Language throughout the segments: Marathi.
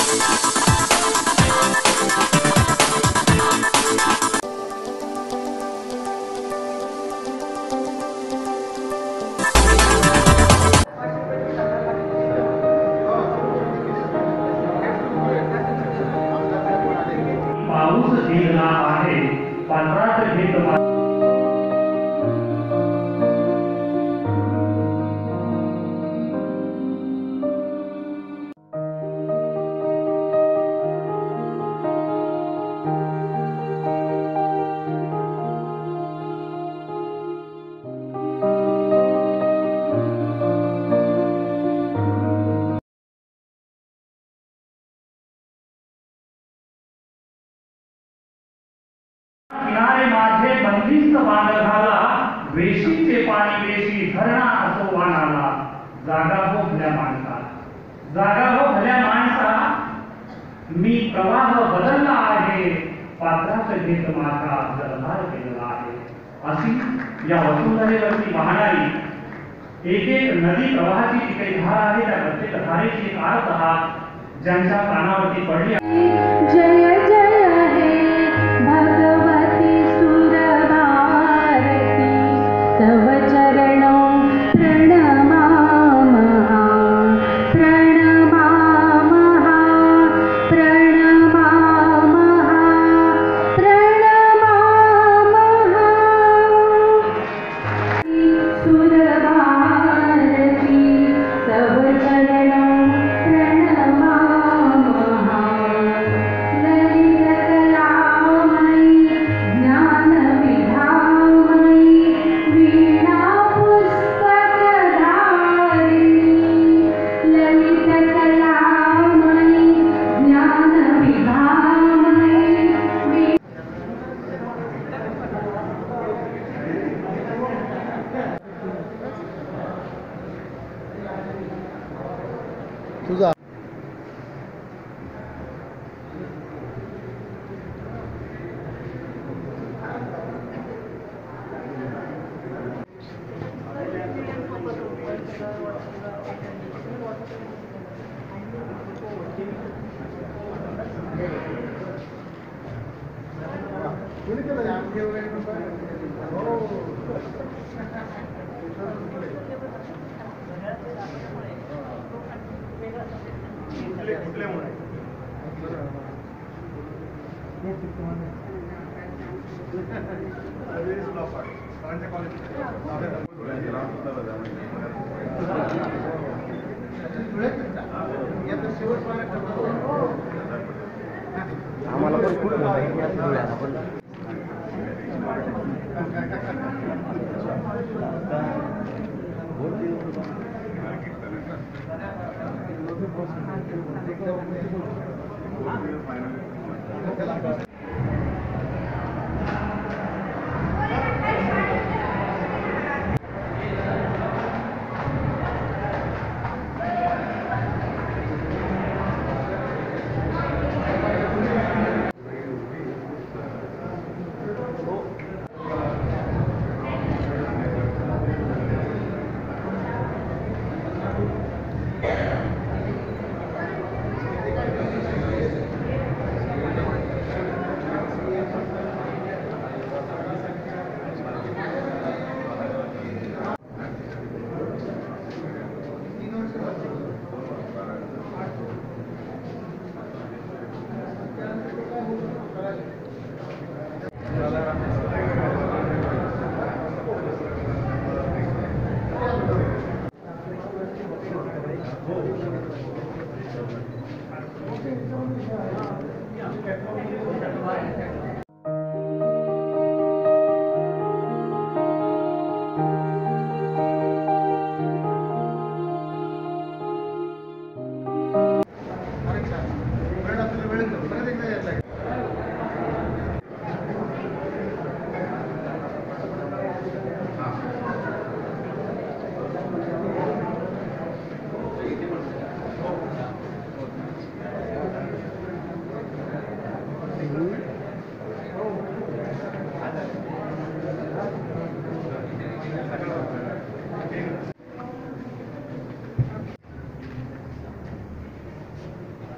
पाऊस झेलला आहे पात्रात घेत किनारे माझे बंदिस्त बांध घाला वेशीचे पाणी वेशी धरणा असो वाणाला जागा हो भल्या माणसा जागा हो भल्या माणसा मी प्रवाह बदलला आहे पात्रात घेत माझा जलधार केलेला आहे अशी या वसुंधरेवरती वाहणारी एक एक नदी प्रवाहाची जी काही धार आहे त्या प्रत्येक धारेची एक अर्थ हा ज्यांच्या कानावरती पडली जय जय हे भगवती सुरभारती तव चरणों प्रणमामः प्रणमामः प्रणमामः प्रणमामः सुरभारती तव चरणों तुझा आम्हाला पण खूप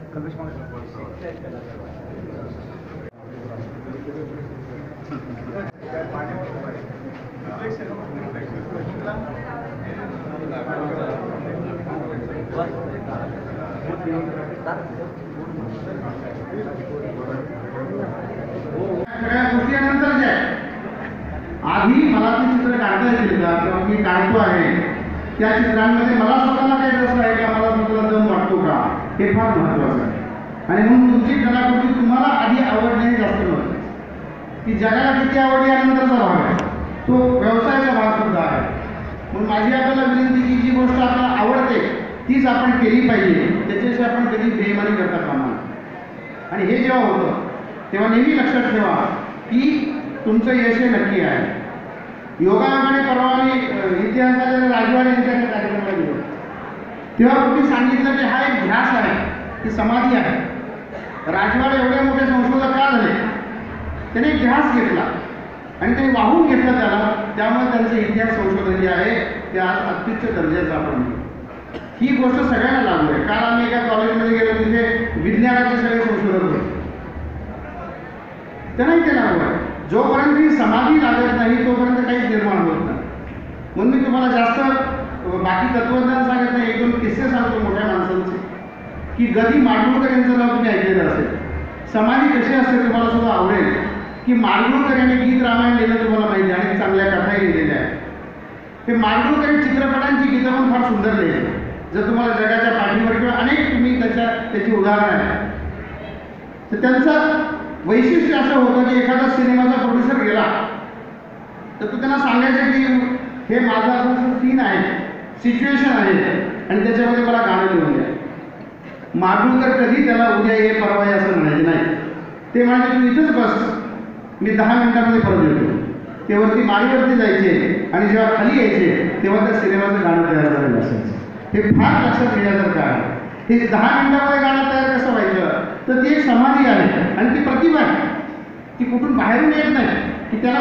सगळ्या गोष्टी नंतरच्या आहेत. आधी मला ते चित्र काढता येतील का किंवा मी काढतो आहे त्या चित्रांमध्ये मला स्वतःला काही रस आहे का, मला स्वतःला दम वाटतो का, हे फार महत्त्वाचं आहे. आणि म्हणून तुमची कलाकृती तुम्हाला आधी आवडणे हे जास्त महत्त्वाचं आहे. की जगाला किती आवडली यानंतरचा भाग आहे, तो व्यवसायाचा भाग सुद्धा आहे. म्हणून माझी आपल्याला विनंती की जी गोष्ट आपल्याला आवडते तीच आपण केली पाहिजे, त्याच्याशी आपण कधी बेईमानी करता कामा नये. आणि हे जेव्हा होतं तेव्हा नेहमी लक्षात ठेवा की तुमचं यश हे नक्की आहे. योगायोगाने परवा मी इतिहासाच्या राजवाडे यांच्या कार्यक्रमाला गेलो तेव्हा कुठे सांगितलं की हा एक ध्यास आहे, ही समाधी आहे. राजवाडे एवढे मोठे संशोधक का झाले, त्याने एक ध्यास घेतला आणि ते वाहून घेतलं त्याला, त्यामुळे त्यांचं इतिहास संशोधन जे आहे ते आज अत्युच्च दर्जाचं आपण म्हणतो. ही गोष्ट सगळ्यांना लागू आहे. काल आम्ही एका कॉलेजमध्ये गेलो, तिथे विज्ञानाचे सगळे संशोधक होते. त्यांनाही ते लागू आहे. जोपर्यंत ही समाधी लागत नाही तोपर्यंत काहीच निर्माण होत नाही. म्हणून मी तुम्हाला जास्त बाकी तत्वज्ञान सांगत नाही, एक दोन किस्से सांगतो मोठ्या माणसांचे. की गदी माडगुळकर यांचं नाव तुम्ही ऐकलेलं असेल. समाधी कशी असते तुम्हाला सुद्धा आवडेल की माडगुळकर यांनी गीत रामायण लिहिलं तुम्हाला माहिती आहे आणि चांगल्या कथाही लिहिलेल्या आहेत. हे माडगुळकर चित्रपटांची गीतं पण फार सुंदर लिहिली. जर तुम्हाला जगाच्या पाठीवर किंवा अनेक तुम्ही त्याची उदाहरणं आहेत. तर त्यांचं वैशिष्ट्य असं होतं की एखादा सिनेमाचा प्रोड्युसर गेला तर तो त्यांना सांगायचं की हे माझं असं सीन आहे, सिच्युएशन आहे आणि त्याच्यामध्ये मला गाणं लिहून द्या. माडगुळकर कधी त्याला उद्या ये परवा ये असं म्हणायचे नाही. ते म्हणायचे तू इथंच बस, मी 10 मिनिटांमध्ये परत येतो. ते वरती माडीवरती जायचे आणि जेव्हा खाली यायचे तेव्हा त्या सिनेमाचं गाणं तयार झालेलं असायचं. हे फार लक्षात घेण्यासारखं आहे. हे 10 मिनिटांमध्ये गाणं तयार कसं व्हायचं, तर ती एक समाधी आहे आणि ती प्रतिभा आहे. ती कुठून बाहेरून येत नाही की त्याला